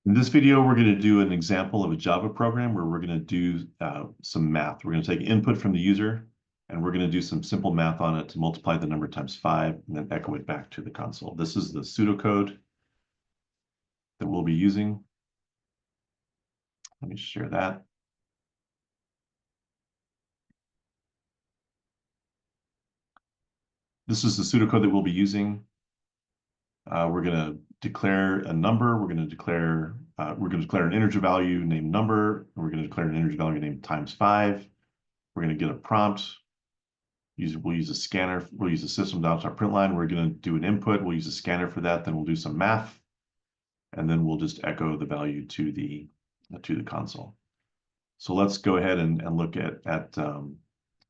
In this video, we're going to do an example of a Java program where we're going to do some math. We're going to take input from the user, and we're going to do some simple math on it to multiply the number times 5 and then echo it back to the console. This is the pseudocode that we'll be using. Let me share that. This is the pseudocode that we'll be using. We're going to declare a number. We're going to declare an integer value named number. And we're going to declare an integer value named times5. We're going to get a prompt. We'll use a scanner. We'll use the system.out.println. We're going to do an input. We'll use a scanner for that. Then we'll do some math, and then we'll just echo the value to the console. So let's go ahead and look at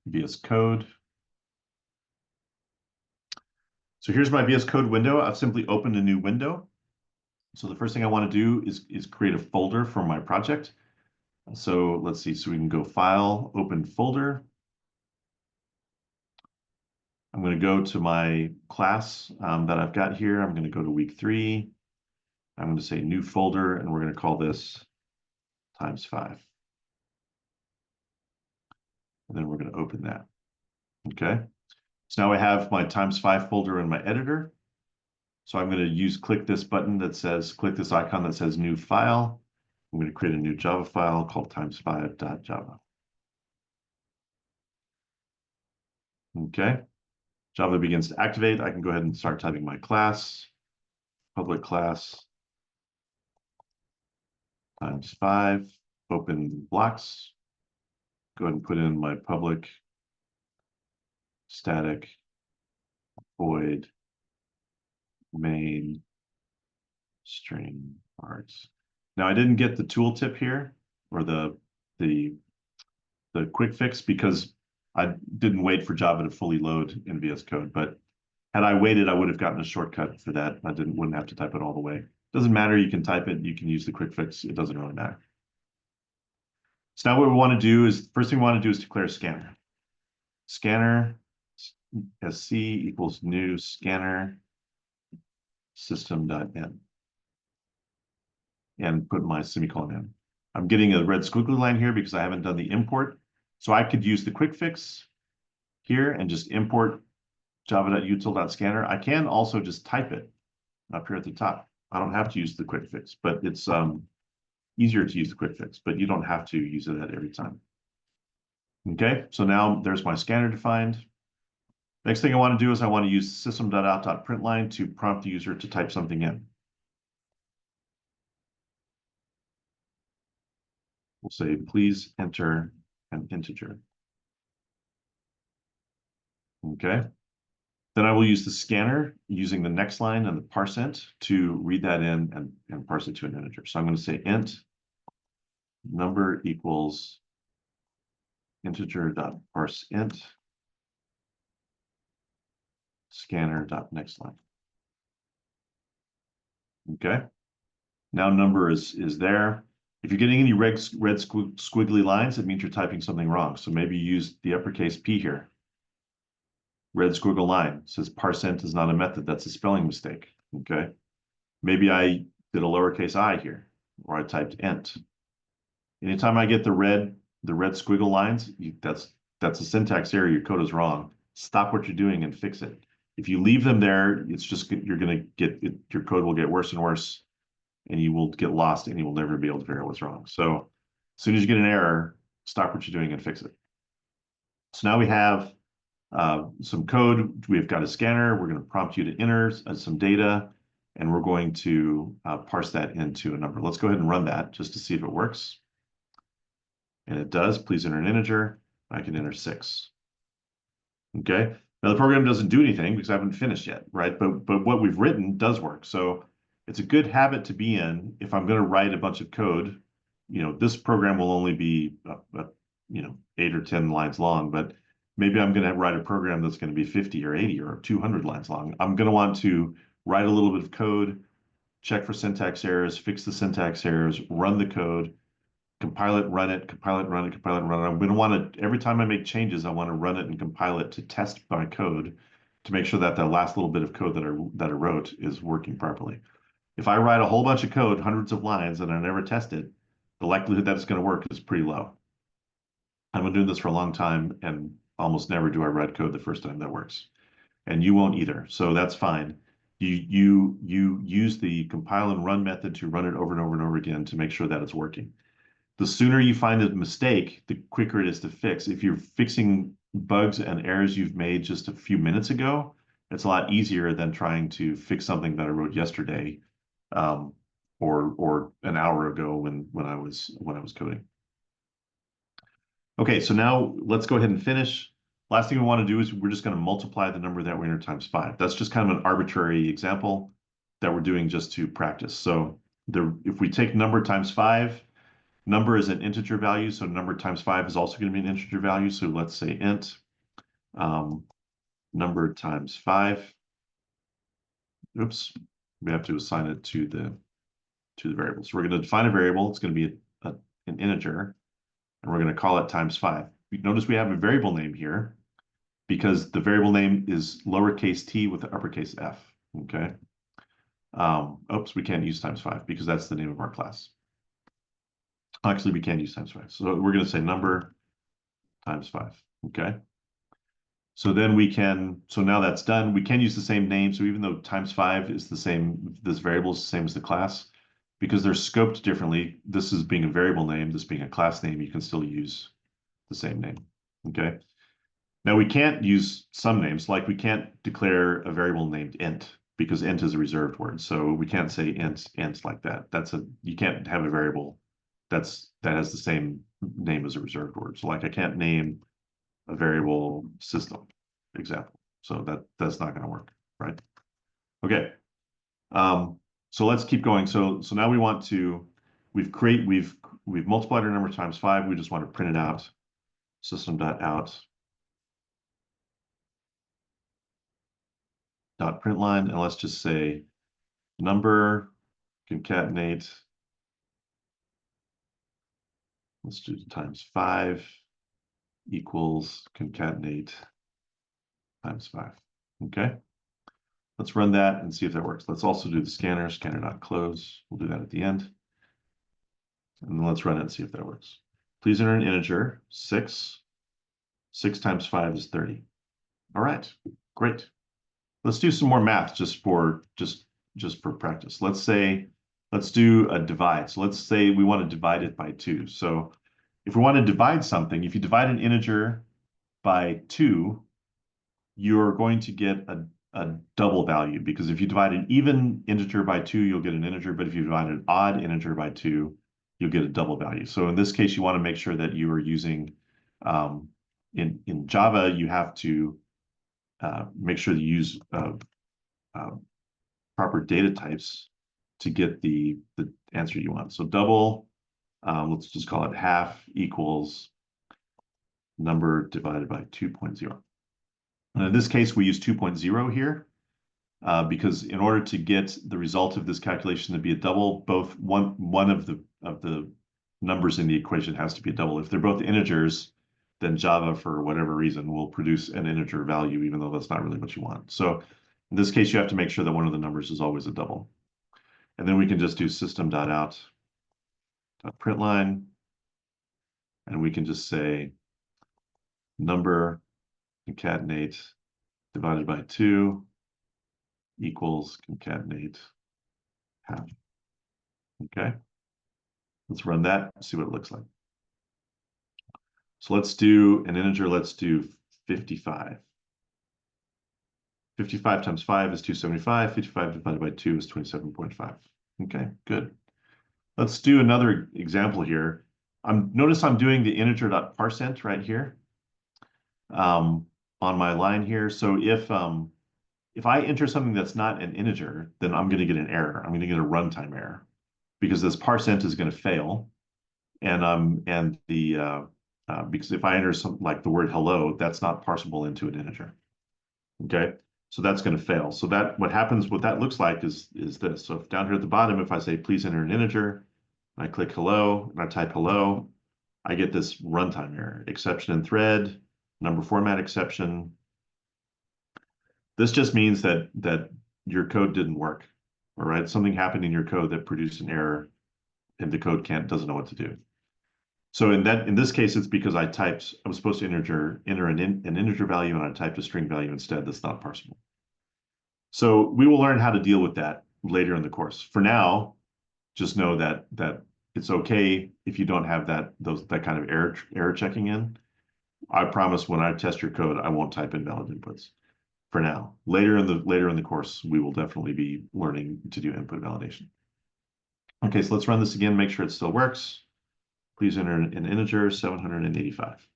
VS Code. So here's my VS Code window. I've simply opened a new window. So the first thing I want to do is create a folder for my project. So let's see. So we can go File, Open Folder. I'm going to go to my class that I've got here. I'm going to go to week 3. I'm going to say new folder, and we're going to call this TimesFive. And then we're going to open that. Okay. So now I have my TimesFive folder in my editor. So I'm going to click this button that says, click this icon that says new file. I'm going to create a new Java file called TimesFive.java. Okay. Java begins to activate. I can go ahead and start typing my class, public class, times5, open blocks. Go ahead and put in my public static void main string parts. Now I didn't get the tooltip here or the quick fix because I didn't wait for Java to fully load in VS Code, but had I waited, I would have gotten a shortcut for that. I wouldn't have to type it all the way. Doesn't matter, you can type it, you can use the quick fix, it doesn't really matter. So now what we want to do is, first thing we want to do is declare scanner. Scanner sc equals new scanner system.in and put my semicolon in. I'm getting a red squiggly line here because I haven't done the import. So I could use the quick fix here and just import java.util.scanner. I can also just type it up here at the top. I don't have to use the quick fix, but it's easier to use the quick fix, but you don't have to use it at every time. Okay, so now there's my scanner defined. Next thing I want to do is I want to use system.out.println to prompt the user to type something in. We'll say, please enter an integer. Okay. Then I will use the scanner using the next line and the parseInt to read that in and parse it to an integer. So I'm going to say int number equals integer.parseInt scanner.nextLine. Okay. Now number is there. If you're getting any red squiggly lines, it means you're typing something wrong. So maybe use the uppercase P here. Red squiggle line says parseInt is not a method. That's a spelling mistake. Okay. Maybe I did a lowercase I here, or I typed int. Anytime I get the red squiggle lines, that's a syntax error. Your code is wrong. Stop what you're doing and fix it. If you leave them there, it's just you're going to get it, your code will get worse and worse, and you will get lost, and you will never be able to figure out what's wrong. So as soon as you get an error, stop what you're doing and fix it. So now we have some code. We've got a scanner. We're going to prompt you to enter some data, and we're going to parse that into a number. Let's go ahead and run that just to see if it works. And it does. Please enter an integer. I can enter 6. Okay. Now the program doesn't do anything because I haven't finished yet, right? But what we've written does work. So it's a good habit to be in if I'm going to write a bunch of code. This program will only be 8 or 10 lines long, but maybe I'm going to write a program that's going to be 50 or 80 or 200 lines long. I'm going to want to write a little bit of code, check for syntax errors, fix the syntax errors, run the code, compile it, run it, compile it, run it, compile it, run it. I'm going to want to, every time I make changes, I want to run it and compile it to test my code to make sure that the last little bit of code that I wrote is working properly. If I write a whole bunch of code, hundreds of lines, and I never test it, the likelihood that it's going to work is pretty low. I've been doing this for a long time, and almost never do I write code the first time that works. And you won't either, so that's fine. You use the compile and run method to run it over and over and over again to make sure that it's working. The sooner you find a mistake, the quicker it is to fix. If you're fixing bugs and errors you've made just a few minutes ago, it's a lot easier than trying to fix something that I wrote yesterday, or an hour ago when I was coding. Okay, so now let's go ahead and finish. Last thing we want to do is we're just going to multiply the number that we enter times 5. That's just kind of an arbitrary example that we're doing just to practice. So if we take number times 5, number is an integer value, so number times 5 is also going to be an integer value. So let's say int number times 5. Oops, we have to assign it to the variable. So we're going to define a variable. It's going to be an integer, and we're going to call it times 5. Notice we have a variable name here because the variable name is lowercase t with the uppercase f. Okay. Oops, we can't use times 5 because that's the name of our class. Actually, we can use times 5. So we're going to say number times 5. Okay. So then so now that's done, we can use the same name. So even though times 5 is the same, this variable is the same as the class, because they're scoped differently, this is being a variable name, this being a class name, you can still use the same name. Okay. Now we can't use some names, like we can't declare a variable named int because int is a reserved word. So we can't say int like that. You can't have a variable that has the same name as a reserved word. So like I can't name a variable system example. So that's not going to work, right? Okay. So let's keep going. So now we want to we've multiplied our number times 5. We just want to print it out. System.out .println, and let's just say number concatenate. Let's do times 5 equals concatenate times 5. Okay. Let's run that and see if that works. Let's also do the scanner.close. We'll do that at the end. And then let's run it and see if that works. Please enter an integer, 6. 6 times 5 is 30. All right, great. Let's do some more math just for practice. Let's do a divide. So let's say we want to divide it by 2. So if we want to divide something, if you divide an integer by 2, you're going to get a double value, because if you divide an even integer by 2, you'll get an integer, but if you divide an odd integer by 2, you'll get a double value. So in this case, you want to make sure that you are using, in Java, you have to make sure that you use proper data types to get the answer you want. So double, let's just call it half equals number divided by 2.0. And in this case, we use 2.0 here because in order to get the result of this calculation to be a double, both one of the numbers in the equation has to be a double. If they're both integers, then Java, for whatever reason, will produce an integer value, even though that's not really what you want. So in this case, you have to make sure that one of the numbers is always a double. And then we can just do system.out.println, and we can just say number concatenate divided by 2 equals concatenate half. Okay, let's run that, see what it looks like. So let's do an integer, let's do 55. 55 times 5 is 275. 55 divided by 2 is 27.5. Okay, good. Let's do another example here. Notice I'm doing the integer.parseInt right here on my line here. So if I enter something that's not an integer, then I'm going to get an error. I'm going to get a runtime error because this parseInt is going to fail. And because if I enter something like the word hello, that's not parsable into an integer. Okay, so that's going to fail. So what that looks like is this. So if down here at the bottom, if I say please enter an integer, and I click hello and I type hello, I get this runtime error, exception in thread, number format exception. This just means that your code didn't work. All right, something happened in your code that produced an error, and the code doesn't know what to do. So in this case, it's because I was supposed to enter an integer value, and I typed a string value instead. That's not parsable. So we will learn how to deal with that later in the course. For now, just know that it's okay if you don't have that kind of error checking in. I promise when I test your code, I won't type invalid inputs. For now, later in the course, we will definitely be learning to do input validation. Okay, so let's run this again, make sure it still works. Please enter an integer 785.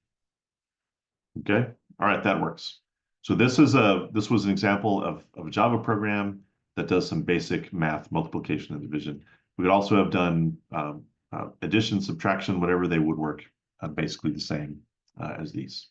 Okay, all right, that works. So this was an example of a Java program that does some basic math, multiplication and division. We could also have done addition, subtraction, whatever they would work, basically the same as these.